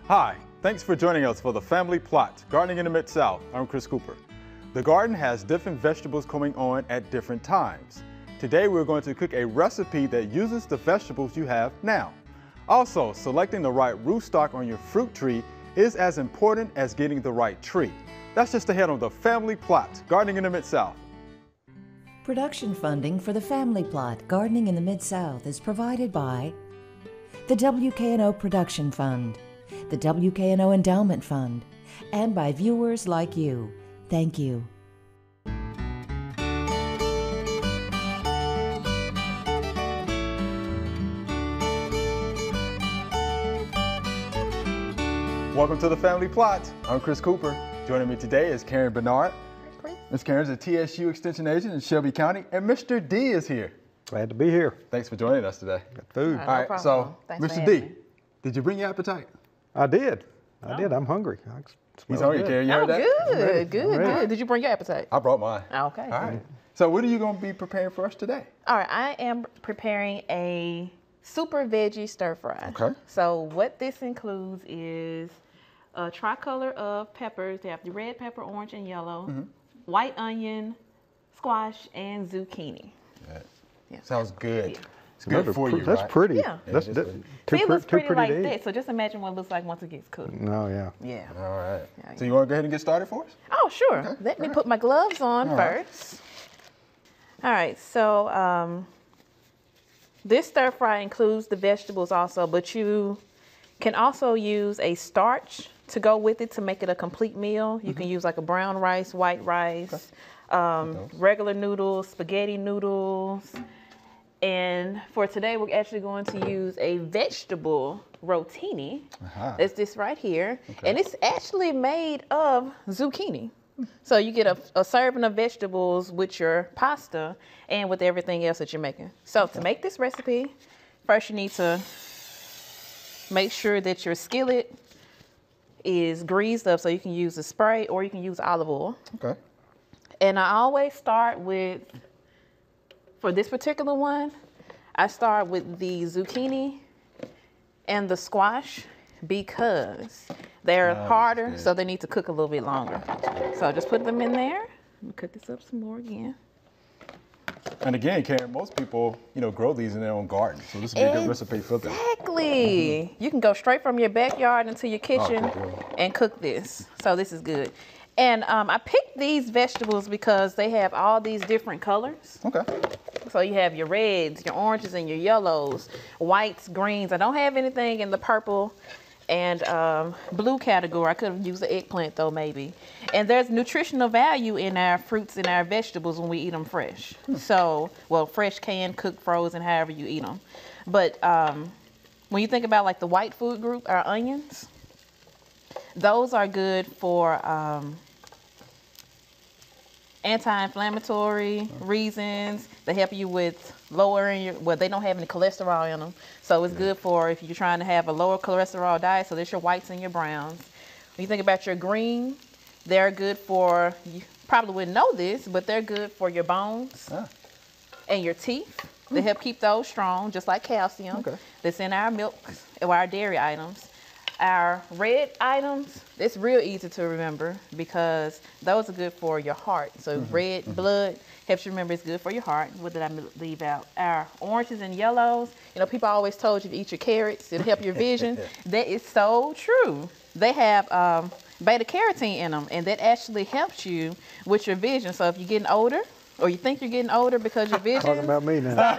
Hi, thanks for joining us for the Family Plot, Gardening in the Mid-South. I'm Chris Cooper. The garden has different vegetables coming on at different times. Today we're going to cook a recipe that uses the vegetables you have now. Also, selecting the right rootstock on your fruit tree is as important as getting the right tree. That's just ahead on the Family Plot, Gardening in the Mid-South. Production funding for the Family Plot, Gardening in the Mid-South is provided by the WKNO Production Fund, the WKNO Endowment Fund, and by viewers like you. Thank you. Welcome to the Family Plot. I'm Chris Cooper. Joining me today is Karen Bernard. Ms. Karen's a TSU Extension Agent in Shelby County, and Mr. D is here. Glad to be here. Thanks for joining us today. Got food. All right, so Mr. D, did you bring your appetite? I did. I'm hungry. He's hungry, Karen. You heard that? Good. Did you bring your appetite? I brought mine. Okay. All right. So what are you going to be preparing for us today? All right, I am preparing a super veggie stir fry. Okay. So what this includes is a tricolor of peppers. They have the red pepper, orange, and yellow, white onion, squash, and zucchini. Yeah. Sounds good. Yeah. It's good for you, That's right? pretty. Yeah. That's See, it looks pretty like that, so just imagine what it looks like once it gets cooked. No, yeah. Yeah. All right. Yeah, So you want to go ahead and get started for us? Oh, sure. Okay. Let me put my gloves on first. All right, so this stir fry includes the vegetables also, but you can also use a starch to go with it to make it a complete meal. You can use like a brown rice, white rice, regular noodles, spaghetti noodles. And for today, we're actually going to use a vegetable rotini. It's this right here. And it's actually made of zucchini. So you get a serving of vegetables with your pasta and with everything else that you're making. So to make this recipe, first you need to make sure that your skillet is greased up so you can use a spray or you can use olive oil. Okay. And I always start with, for this particular one, I start with the zucchini and the squash because they're harder, so they need to cook a little bit longer. So just put them in there. Let me cut this up some more again. And again, Karen, most people, grow these in their own garden, so this would be a good recipe for them. Exactly. You can go straight from your backyard into your kitchen and cook this. So this is good. And I picked these vegetables because they have all these different colors. Okay. So you have your reds, your oranges, and your yellows, whites, greens. I don't have anything in the purple and blue category. I could have used the eggplant though, maybe. And there's nutritional value in our fruits and our vegetables when we eat them fresh. So, well, fresh, canned, cooked, frozen, however you eat them. But when you think about like the white food group, our onions, those are good for anti-inflammatory reasons. They help you with lowering your, they don't have any cholesterol in them. So it's good for if you're trying to have a lower cholesterol diet. So there's your whites and your browns. When you think about your green, they're good for, you probably wouldn't know this, but they're good for your bones and your teeth. They help keep those strong, just like calcium that's in our milk or our dairy items. Our red items, it's real easy to remember because those are good for your heart. So red blood helps you remember it's good for your heart. What did I leave out? Our oranges and yellows. People always told you to eat your carrots. It'll help your vision. That is so true. They have beta carotene in them, and that actually helps you with your vision. So if you're getting older, or you think you're getting older because your vision Talking about me now.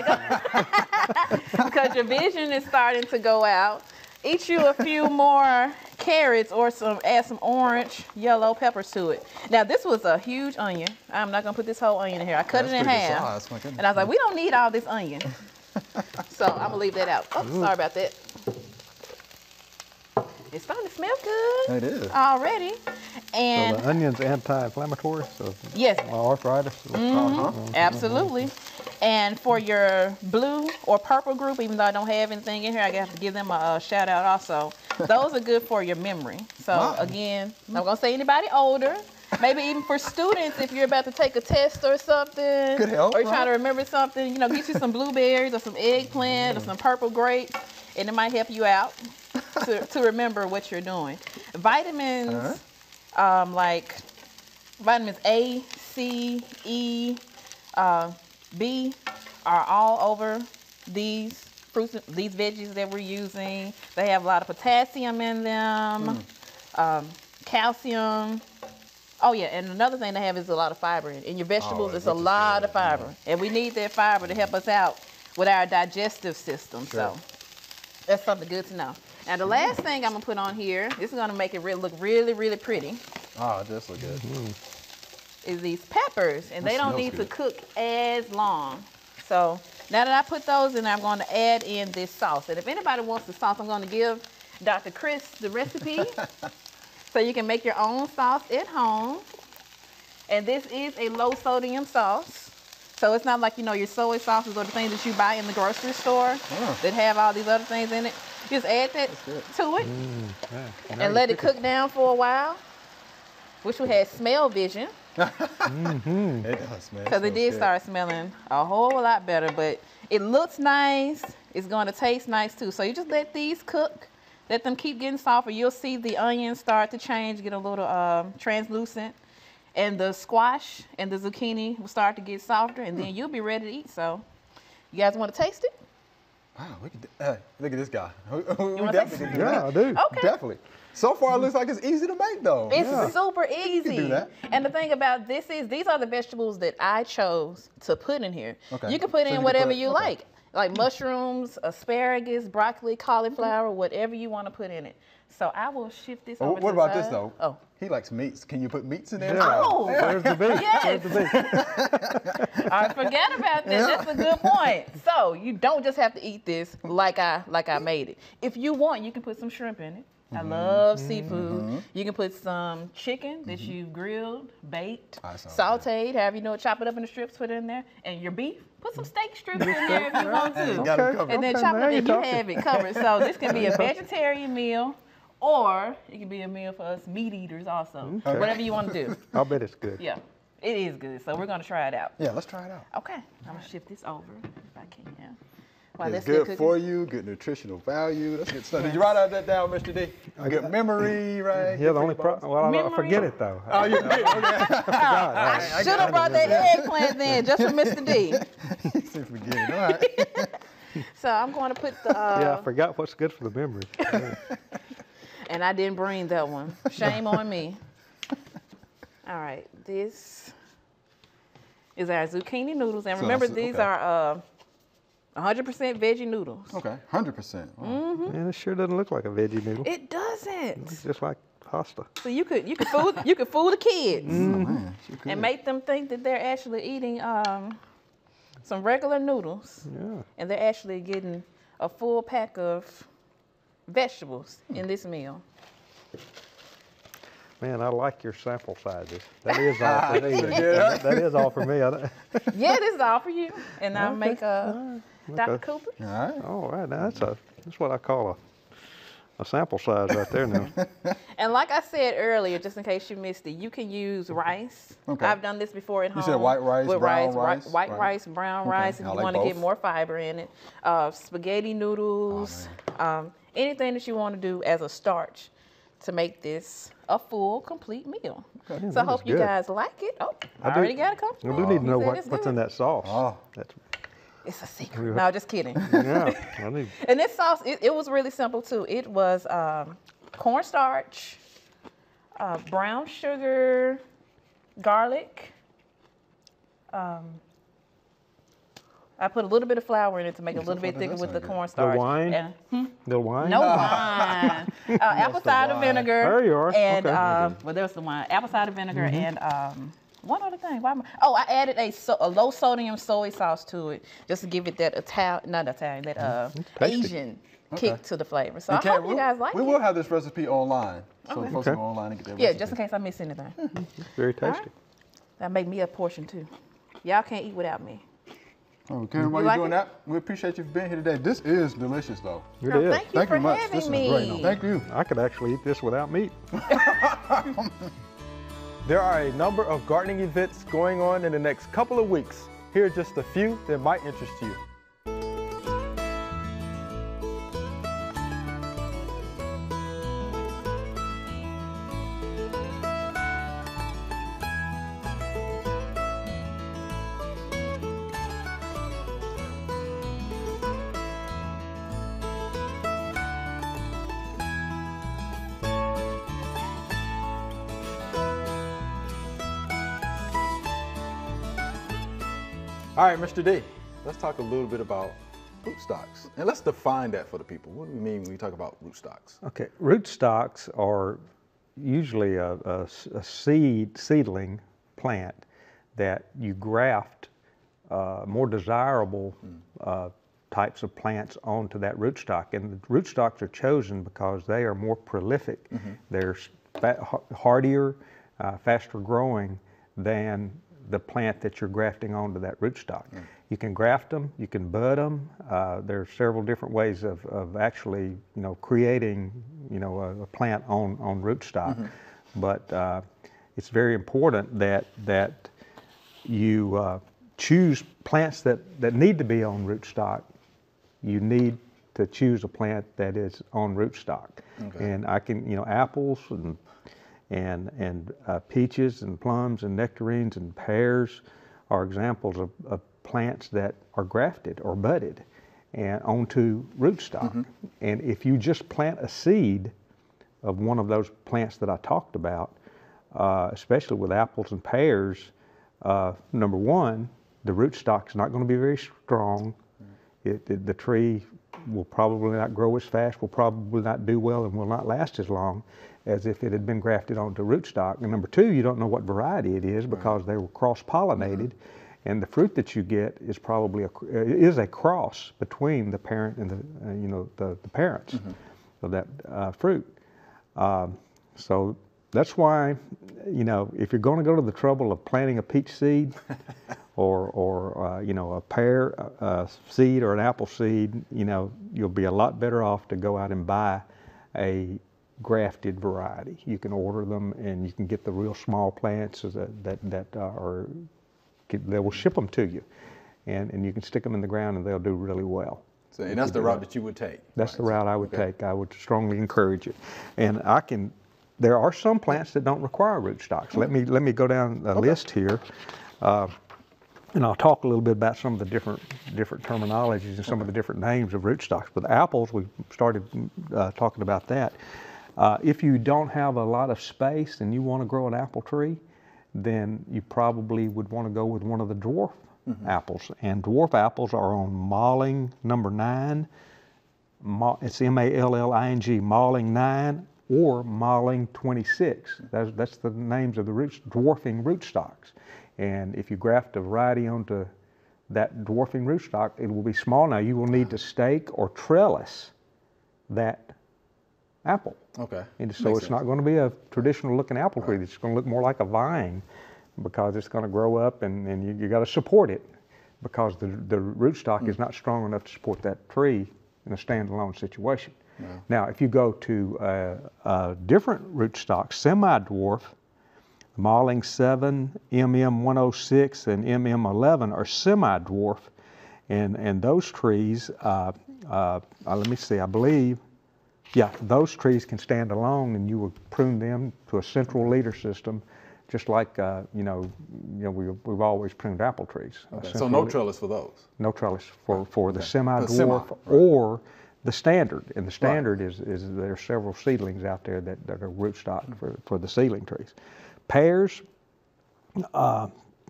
because your vision is starting to go out, eat you a few more carrots or add some orange, yellow peppers to it. Now this was a huge onion. I'm not gonna put this whole onion in here. I cut it in half. And I was like, we don't need all this onion. So I'm gonna leave that out. Oh, sorry about that. It's starting to smell good. It is. Already. And So the onion's anti-inflammatory, so yes. arthritis. Absolutely. And for your blue or purple group, even though I don't have anything in here, I have to give them a shout out also. Those are good for your memory. So again, I'm not gonna say anybody older. Maybe even for students, if you're about to take a test or something, Could help, or you're trying to remember something, get you some blueberries or some eggplant or some purple grapes, and it might help you out. to remember what you're doing. Vitamins, like vitamins A, C, E, B are all over these fruits, these veggies that we're using. They have a lot of potassium in them, calcium. Oh yeah, and another thing they have is a lot of fiber in your vegetables. It's a lot of fiber, and we need that fiber to help us out with our digestive system. So that's something good to know. Now the last thing I'm gonna put on here, this is gonna make it look really, really pretty. Oh, this looks good. Is these peppers, and they don't need to cook as long. So now that I put those in, I'm going to add in this sauce. And if anybody wants the sauce, I'm going to give Dr. Chris the recipe so you can make your own sauce at home. And this is a low sodium sauce. So it's not like, you know, your soy sauces or the things that you buy in the grocery store that have all these other things in it. Just add that to it and let it cook down for a while. Wish we had smell vision. It does smell. Because it did start smelling a whole lot better, but it looks nice. It's going to taste nice too. So you just let these cook. Let them keep getting softer. You'll see the onions start to change, get a little translucent. And the squash and the zucchini will start to get softer, and then you'll be ready to eat. So you guys want to taste it? Wow, look at this guy. We wanna definitely taste can do that. Yeah, I do. Okay. Definitely. So far, it looks like it's easy to make, though. It's super easy. do that. And the thing about this is, these are the vegetables that I chose to put in here. Okay. You can put So in you whatever can put- you like mushrooms, asparagus, broccoli, cauliflower, whatever you want to put in it. So I will shift this over to What the about this, side. though? Oh. He likes meats. Can you put meats in there? Yeah. Oh. Where's the beef? Yes. Where's the beef? I forgot about that. That's a good point. So you don't just have to eat this like I made it. If you want, you can put some shrimp in it. I love seafood. You can put some chicken that you've grilled, baked, sauteed, however you know it, chop it up into strips, put it in there. And your beef, put some steak strips in there if you want You to. got it covered. And then Okay, chop it now up you're and you talking. have it covered. So this can be a vegetarian meal, or it can be a meal for us meat eaters also. Okay. Whatever you want to do. I'll bet it's good. Yeah, it is good. So we're going to try it out. Yeah, let's try it out. Okay, I'm going to shift this over if I can. While It's that's still good cooking. for you, good nutritional value. That's good stuff. Did you write all that down, Mr. D? Good memory, right? Yeah, the only problem, well, I Memory. forget it though. Oh, you did? Okay. I should have brought that eggplant then, just for Mr. D. You said forget it. All right. So I'm going to put the, Yeah, I forgot what's good for the memory. and I didn't bring that one. Shame on me. All right, this is our zucchini noodles. And So remember, that's- these okay. are 100% veggie noodles. Okay, 100%. Wow. Man, it sure doesn't look like a veggie noodle. It doesn't. It's just like pasta. So you could fool the kids. Oh, man, she could. And make them think that they're actually eating some regular noodles, Yeah. and they're actually getting a full pack of vegetables in this meal. Man, I like your sample sizes. That is all for me. Yeah. That is all for me. Yeah, this is all for you, and I'll make Dr. Okay. Cooper. All right. All right, now that's what I call a sample size right there now. And like I said earlier, just in case you missed it, you can use rice. Okay. I've done this before at home. You said white rice, with brown rice? white Right. rice, brown Okay. rice, if I you like want to get both. more fiber in it. Spaghetti noodles, anything that you want to do as a starch to make this a full, complete meal. Okay. So I That hope is you good. guys like it. Oh, I I do- already got a couple. I do need to know He said it's what's good. in that sauce. Oh. That's, It's a secret. No, just kidding. yeah, I need. And this sauce, it was really simple too. It was cornstarch, brown sugar, garlic. I put a little bit of flour in it to make it a little bit thicker with the cornstarch. wine? And, The wine? no wine. Apple cider vinegar. There you are. And, Okay. well, there's the wine. Apple cider vinegar and one other thing. I added a low sodium soy sauce to it just to give it that Tasty. Asian kick to the flavor. So And I hope you guys like we it. will have this recipe online. So Okay. folks can go online and get that Yeah, recipe. just in case I miss anything. Very tasty. That make me a portion too. Y'all can't eat without me. Oh, Karen, while You you're like doing it? that, we appreciate you for being here today. This is delicious, though. It Oh, is. thank you Thank for you much. having This is me. great. Thank you. I could actually eat this without meat. There are a number of gardening events going on in the next couple of weeks. Here are just a few that might interest you. All right, Mr. D, let's talk a little bit about rootstocks. And let's define that for the people. What do we mean when we talk about rootstocks? Okay, rootstocks are usually a seedling plant that you graft more desirable types of plants onto that rootstock. And the rootstocks are chosen because they are more prolific. They're hardier, faster growing than the plant that you're grafting onto that rootstock. You can graft them, you can bud them. There are several different ways of actually, creating, a plant on rootstock. But it's very important that you choose plants that need to be on rootstock. You need to choose a plant that is on rootstock. And I can, apples and peaches and plums and nectarines and pears are examples of plants that are grafted or budded and onto rootstock. And if you just plant a seed of one of those plants that I talked about, especially with apples and pears, number one, the rootstock is not going to be very strong. The tree will probably not grow as fast, will probably not do well, and will not last as long as if it had been grafted onto rootstock. And number two, you don't know what variety it is because they were cross-pollinated, and the fruit that you get is probably a cross between the parent and the parents of that fruit. So that's why, if you're going to go to the trouble of planting a peach seed or a pear seed or an apple seed, you'll be a lot better off to go out and buy a grafted variety. You can order them, and you can get the real small plants they will ship them to you, and you can stick them in the ground, and they'll do really well. So, and that's the route that you would take? That's the route I would take. I would strongly encourage it. And there are some plants that don't require rootstocks. Let me go down a list here, and I'll talk a little bit about some of the different terminologies and some of the different names of rootstocks. With apples, we started talking about that. If you don't have a lot of space and you want to grow an apple tree, then you probably would want to go with one of the dwarf apples. And dwarf apples are on Malling number 9. It's M-A-L-L-I-N-G, Malling 9, or Malling 26. That's the names of the dwarfing rootstocks. And if you graft a variety onto that dwarfing rootstock, it will be small. Now, you will need to stake or trellis that apple. And so it's not going to be a traditional looking apple tree. It's going to look more like a vine because it's going to grow up, and you got to support it because the rootstock is not strong enough to support that tree in a standalone situation. Now, if you go to a different rootstock, semi-dwarf, Malling 7, MM106, and MM11 are semi-dwarf, and those trees, let me see, I believe, those trees can stand alone, and you would prune them to a central leader system, just like we've always pruned apple trees. So no trellis for those? No trellis for the semi-dwarf or the standard. And the standard is there are several seedlings out there that are rootstock for the seedling trees. Pears,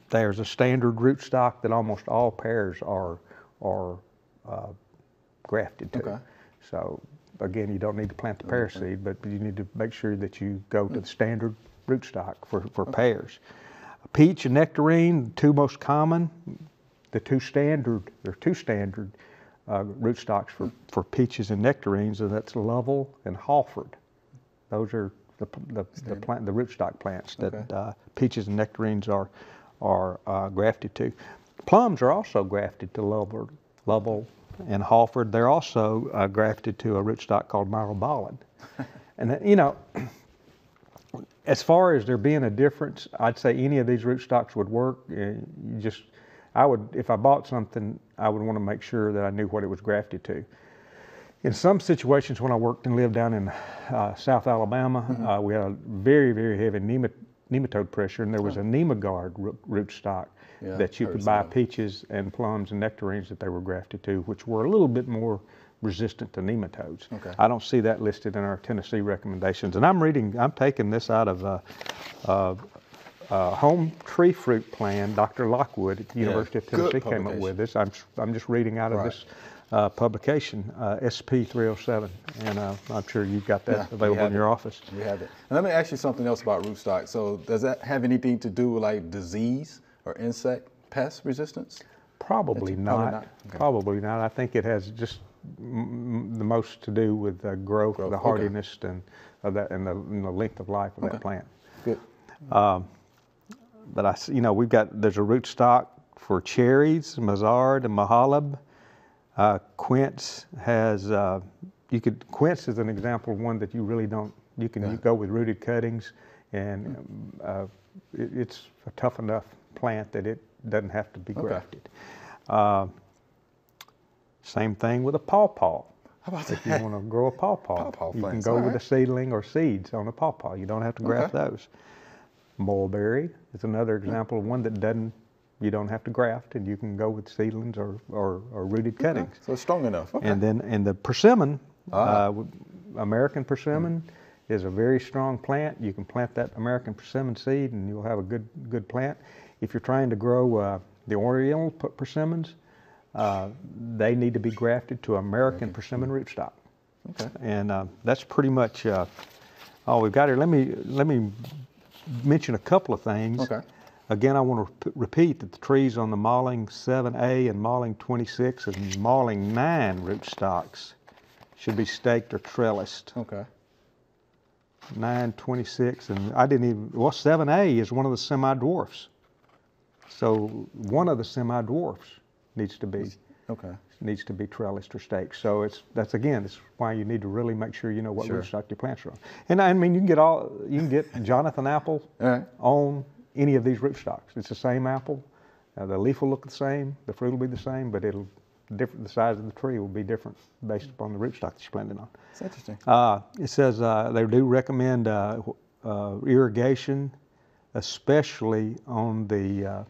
there's a standard rootstock that almost all pears are grafted to. So again, you don't need to plant the pear seed, but you need to make sure that you go to the standard rootstock for pears. Peach and nectarine, the two most common. There are two standard rootstocks for peaches and nectarines, and that's Lovell and Halford. Those are the rootstock plants that peaches and nectarines are grafted to. Plums are also grafted to Lovell and Halford. They're also grafted to a rootstock called myrobalan. And as far as there being a difference, I'd say any of these rootstocks would work. If I bought something, I would want to make sure that I knew what it was grafted to. In some situations, when I worked and lived down in South Alabama, we had a very, very heavy nematode pressure, and there was a Nemagard rootstock that you could buy peaches and plums and nectarines that they were grafted to, which were a little bit more resistant to nematodes. I don't see that listed in our Tennessee recommendations. And I'm taking this out of home tree fruit plan Dr. Lockwood at the University of Tennessee came up with this. I'm just reading out of this publication, SP 307, and I'm sure you've got that available in your office. We have it. And let me ask you something else about rootstock. So does that have anything to do with like disease or insect pest resistance? Probably not. Okay. Probably not. I think it has just the most to do with the growth, the hardiness, and and the length of life of that plant. Good. But there's a rootstock for cherries, Mazzard and Mahalab. Quince has, quince is an example of one that you really don't, you go with rooted cuttings, and it's a tough enough plant that it doesn't have to be grafted. Same thing with a pawpaw. How about if you want to grow a pawpaw, you can go with a seedling or seeds on a pawpaw. You don't have to graft those. Mulberry is another example of one that you don't have to graft, and you can go with seedlings or rooted cuttings. So it's strong enough. And then the persimmon, American persimmon, is a very strong plant. You can plant that American persimmon seed, and you'll have a good plant. If you're trying to grow the Oriental persimmons, they need to be grafted to American persimmon rootstock. Okay. And that's pretty much all we've got here. Let me mention a couple of things. Okay. Again, I want to repeat that the trees on the Malling 7A and Malling 26 and Malling 9 rootstocks should be staked or trellised. Okay. 9, 26, and 7A is one of the semi-dwarfs. So one of the semi-dwarfs needs to be trellised or staked. So that's why you need to really make sure you know what rootstock your plants are on. And I mean, you can get Jonathan apple on any of these rootstocks. It's the same apple. The leaf will look the same, the fruit will be the same, but the size of the tree will be different based upon the rootstock that you're planting on. That's interesting. It says they do recommend irrigation, especially on the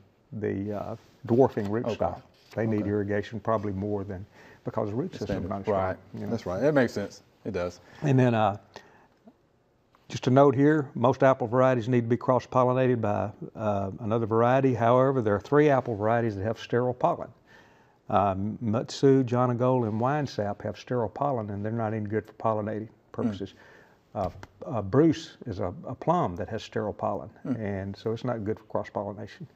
dwarfing rootstock. Okay. They need irrigation probably more than, because the root system is not strong. Right. That's right. It makes sense. It does. And then just a note here, most apple varieties need to be cross-pollinated by another variety. However, there are 3 apple varieties that have sterile pollen. Mutsu, Jonagold, and Winesap have sterile pollen, and they're not any good for pollinating purposes. Bruce is a plum that has sterile pollen, and so it's not good for cross-pollination.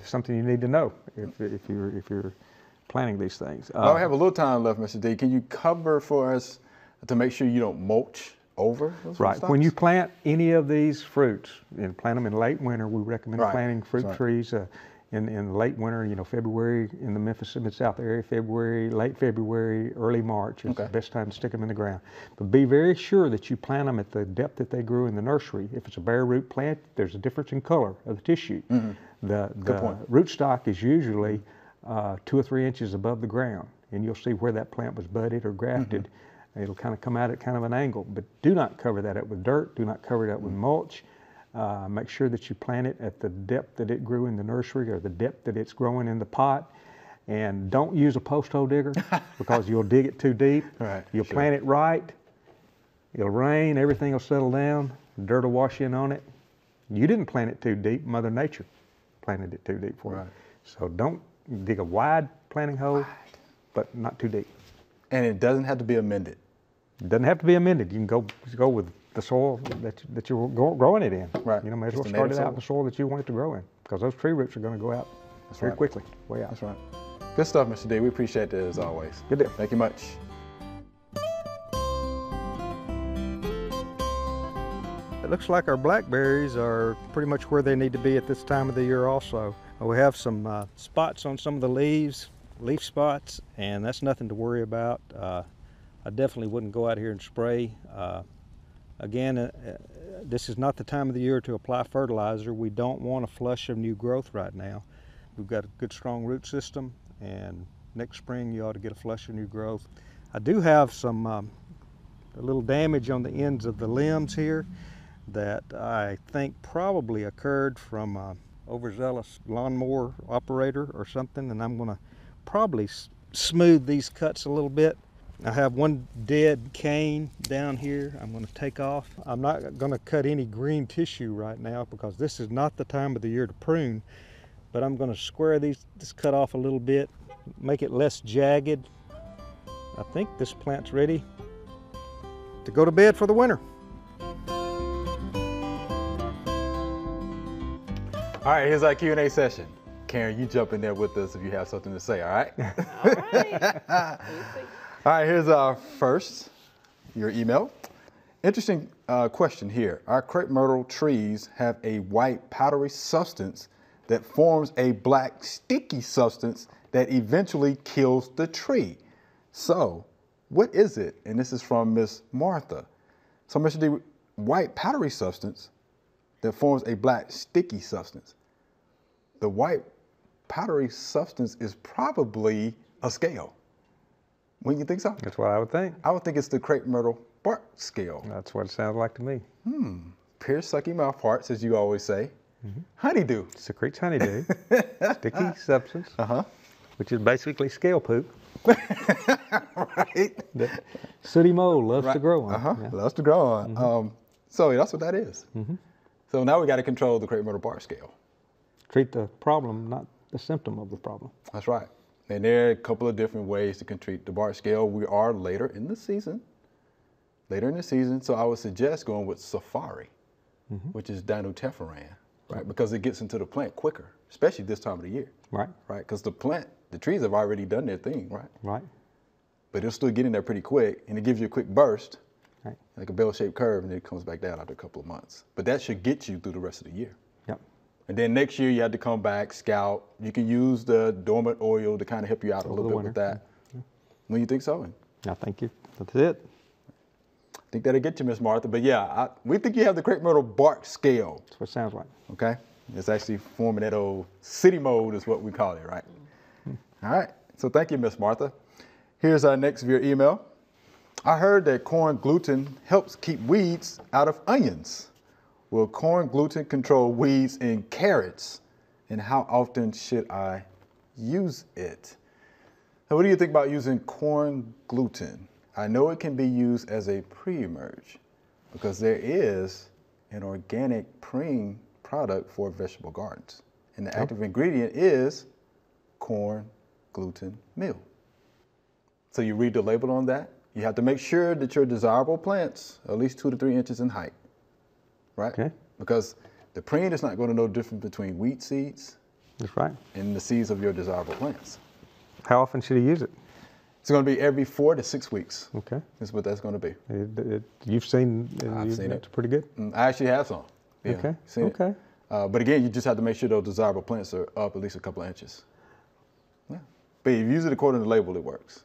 Something you need to know if you're planting these things. Well, we have a little time left, Mr. D. Can you cover for us to make sure you don't mulch over those rootstocks? When you plant any of these fruits, and plant them in late winter, we recommend planting fruit trees in late winter, February in the Memphis Mid-South area, late February, early March is the best time to stick them in the ground. But be very sure that you plant them at the depth that they grew in the nursery. If it's a bare root plant, there's a difference in color of the tissue. The rootstock is usually 2 or 3 inches above the ground, and you'll see where that plant was budded or grafted. It'll kind of come out at kind of an angle, but do not cover that up with dirt. Do not cover it up with mulch. Make sure that you plant it at the depth that it grew in the nursery or the depth that it's growing in the pot. And don't use a post hole digger because you'll dig it too deep. You'll plant it right. It'll rain, everything will settle down, dirt will wash in on it. You didn't plant it too deep, Mother Nature planted it too deep for you. So don't dig a wide planting hole, but not too deep. And it doesn't have to be amended. It doesn't have to be amended. You can go with the soil that you're growing it in. Right. May as well start it out in the soil that you want it to grow in, because those tree roots are going to go out very quickly, way out. That's right. Good stuff, Mr. D. We appreciate it as always. Good deal. Thank you much. It looks like our blackberries are pretty much where they need to be at this time of the year also. We have some spots on some of the leaves, leaf spots, and that's nothing to worry about. I definitely wouldn't go out here and spray. Again, this is not the time of the year to apply fertilizer. We don't want a flush of new growth right now. We've got a good strong root system, and next spring you ought to get a flush of new growth. I do have some a little damage on the ends of the limbs here that I think probably occurred from an overzealous lawnmower operator or something, and I'm going to probably smooth these cuts a little bit I have one dead cane down here I'm going to take off. I'm not going to cut any green tissue right now because this is not the time of the year to prune, but I'm going to square this cut off a little bit, make it less jagged. I think this plant's ready to go to bed for the winter. All right, here's our Q&A session. Karen, you jump in there with us if you have something to say, all right? All right. All right, here's our first, your email. Interesting question here. Our crepe myrtle trees have a white powdery substance that forms a black sticky substance that eventually kills the tree. So, what is it? And this is from Miss Martha. So, Mr. D, white powdery substance that forms a black sticky substance. The white powdery substance is probably a scale. Wouldn't you think so? That's what I would think. I would think it's the crepe myrtle bark scale. That's what it sounds like to me. Pierce sucky mouth parts, as you always say. Honeydew. Secretes honeydew, sticky substance, which is basically scale poop. Right. That sooty mold loves to grow on. Yeah. Loves to grow on. So that's what that is. So now we got to control the crepe myrtle bark scale. Treat the problem, not the symptom of the problem. That's right. And there are a couple of different ways to treat the bark scale. We are later in the season, so I would suggest going with Safari, which is dinutefuran, right? Because it gets into the plant quicker, especially this time of the year. Right. Right, because the trees have already done their thing, right? Right. But it'll still get in there pretty quick, and it gives you a quick burst, Right. like a bell-shaped curve, and then it comes back down after a couple of months. But that should get you through the rest of the year. Yep. And then next year you have to come back, scout. You can use the dormant oil to kind of help you out a little bit with that. When you think so? I thank you. That's it. I think that'll get you, Miss Martha. But yeah, we think you have the crepe myrtle bark scale. That's what it sounds like. Okay? It's actually forming that old city mold is what we call it, right? All right. So thank you, Miss Martha. Here's our next viewer email. I heard that corn gluten helps keep weeds out of onions. Will corn gluten control weeds in carrots? And how often should I use it? So what do you think about using corn gluten? I know it can be used as a pre-emerge because there is an organic preen product for vegetable gardens. And the active ingredient is corn gluten meal. So you read the label on that. You have to make sure that your desirable plants are at least 2 to 3 inches in height. Right? Okay. Because the preen is not going to know the difference between wheat seeds That's right. and the seeds of your desirable plants. How often should he use it? It's going to be every 4 to 6 weeks. Okay. That's what that's going to be. You've seen I've seen it. It's pretty good. I actually have some. Yeah, Okay. seen it. Okay. But again, you just have to make sure those desirable plants are up at least a couple of inches. Yeah. But if you use it according to the label, it works.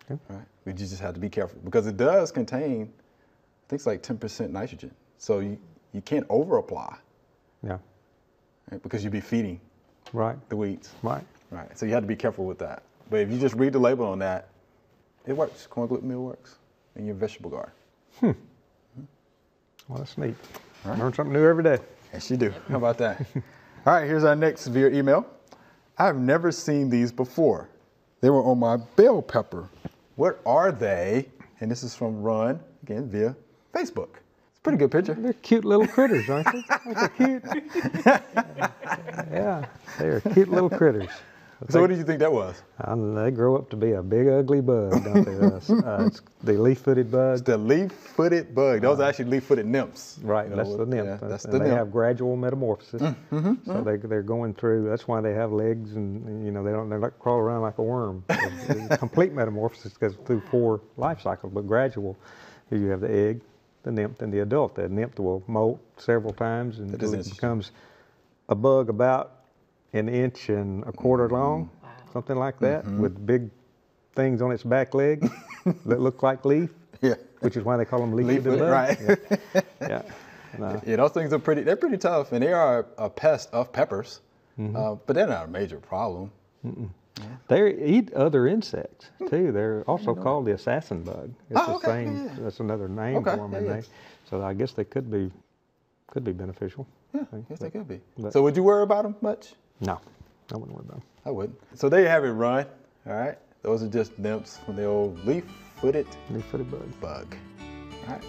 Okay. Right? But you just have to be careful because it does contain, I think it's like 10% nitrogen. So you can't over apply. Yeah. Right? Because you'll be feeding Right. the weeds. Right. Right. So you have to be careful with that. But if you just read the label on that, it works. Corn gluten meal works in your vegetable garden. Well, that's neat. Right. Learn something new every day. Yes, you do. How about that? All right, here's our next via email. I've never seen these before. They were on my bell pepper. What are they? And this is from Ron, again, via Facebook. It's a pretty good picture. They're cute little critters, aren't they? They're cute. Yeah, they're cute little critters. So what did you think that was? They grow up to be a big ugly bug, don't they? It's the leaf-footed bug. It's the leaf-footed bug. Those are actually leaf-footed nymphs. Right, You know, that's the nymph. Yeah, that's And the they nymph. have gradual metamorphosis. So they're going through. That's why they have legs, and they're not crawl around like a worm. Complete metamorphosis goes through 4 life cycles, but gradual. Here you have the egg, the nymph, and the adult. The nymph will molt several times and That is it interesting. becomes a bug about 1.25 inches long, something like that, with big things on its back leg that look like leaf. Yeah. Which is why they call them leaf-footed bugs. Right. Yeah. No. Yeah, those things are they're pretty tough, and they are a pest of peppers, but they're not a major problem. They eat other insects too. They're also called the assassin bug. It's Oh, the okay. same. Yeah. That's another name Okay, for them. yeah, and yeah. So I guess they could be beneficial. Yeah, I guess they could be. but- So would you worry about them much? No, I wouldn't worry about them. I wouldn't. So there you have it, Ron. All right. Those are just nymphs from the old leaf-footed bug. All right.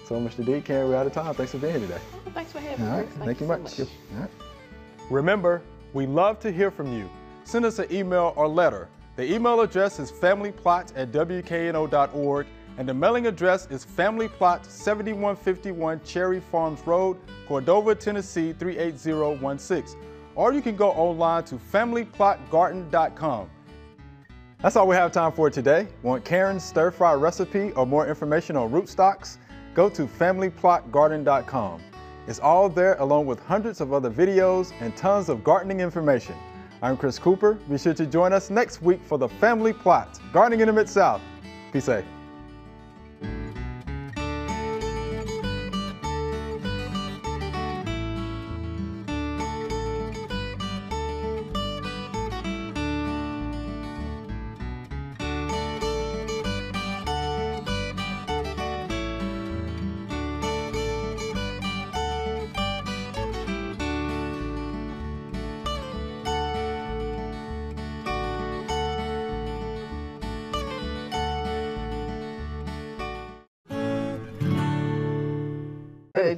So, Mr. D, Karen, we're out of time. Thanks for being here today. Well, thanks for having me. All right. Chris. Thank you so much. All right. Remember, we love to hear from you. Send us an email or letter. The email address is familyplot@wkno.org, and the mailing address is Family Plot, 7151 Cherry Farms Road, Cordova, Tennessee 38016. Or you can go online to familyplotgarden.com. That's all we have time for today. Want Karen's stir-fry recipe or more information on rootstocks? Go to familyplotgarden.com. It's all there along with hundreds of other videos and tons of gardening information. I'm Chris Cooper. Be sure to join us next week for the Family Plot, Gardening in the Mid-South. Be safe.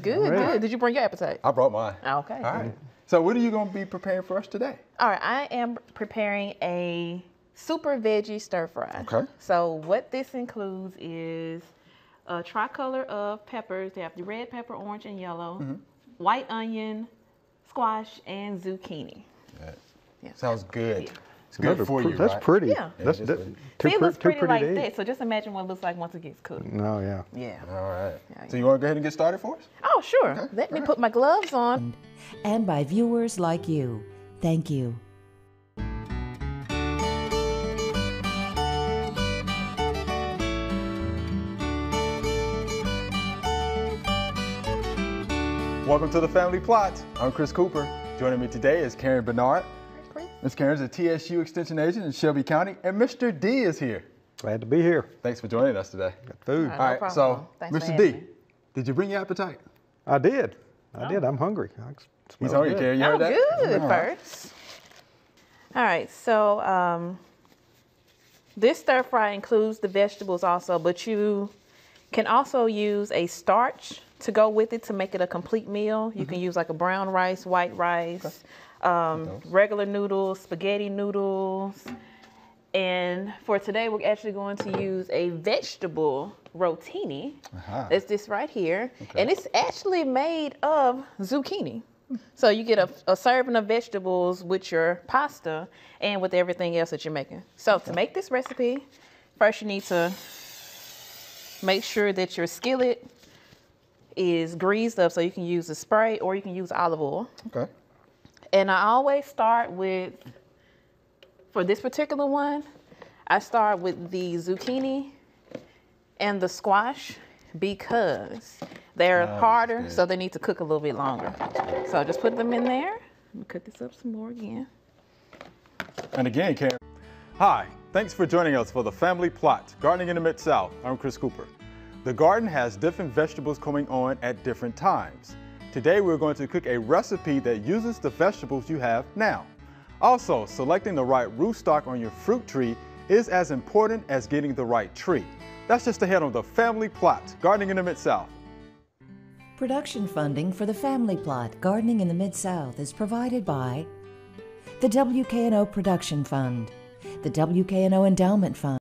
Good. Did you bring your appetite? I brought mine. Okay. All right. So what are you going to be preparing for us today? All right, I am preparing a super veggie stir fry. Okay. So what this includes is a tricolor of peppers. They have the red pepper, orange, and yellow, white onion, squash, and zucchini. Yeah. Sounds good. Yeah. It's good for you, That's right? pretty. Yeah. That's it is pretty. See, it looks pretty like to eat. that. So just imagine what it looks like once it gets cooked. Oh, yeah. Yeah. All right. Yeah, So you want to go ahead and get started for us? Oh, sure. Let me put my gloves on. And by viewers like you. Thank you. Welcome to the Family Plot. I'm Chris Cooper. Joining me today is Karen Bernard. Ms. Karen's a TSU Extension Agent in Shelby County, and Mr. D is here. Glad to be here. Thanks for joining us today. Got food. No All right, problem. so Thanks for Mr. having D, me. did you bring your appetite? I did. I'm hungry. He's hungry, good. Karen. You Oh, heard that? good All right. first. All right, so this stir fry includes the vegetables also, but you can also use a starch to go with it to make it a complete meal. You can use like a brown rice, white rice, regular noodles, spaghetti noodles. And for today, we're actually going to use a vegetable rotini. It's this right here. And it's actually made of zucchini. So you get a serving of vegetables with your pasta and with everything else that you're making. So to make this recipe, first you need to make sure that your skillet is greased up so you can use a spray or you can use olive oil. Okay. And I always start with, for this particular one, I start with the zucchini and the squash because they're harder, so they need to cook a little bit longer. So just put them in there. Let me cut this up some more again. And again, Karen. Hi, thanks for joining us for the Family Plot, Gardening in the Mid-South. I'm Chris Cooper. The garden has different vegetables coming on at different times. Today we're going to cook a recipe that uses the vegetables you have now. Also, selecting the right rootstock on your fruit tree is as important as getting the right tree. That's just ahead on the Family Plot, Gardening in the Mid-South. Production funding for the Family Plot, Gardening in the Mid-South is provided by the WKNO Production Fund, the WKNO Endowment Fund,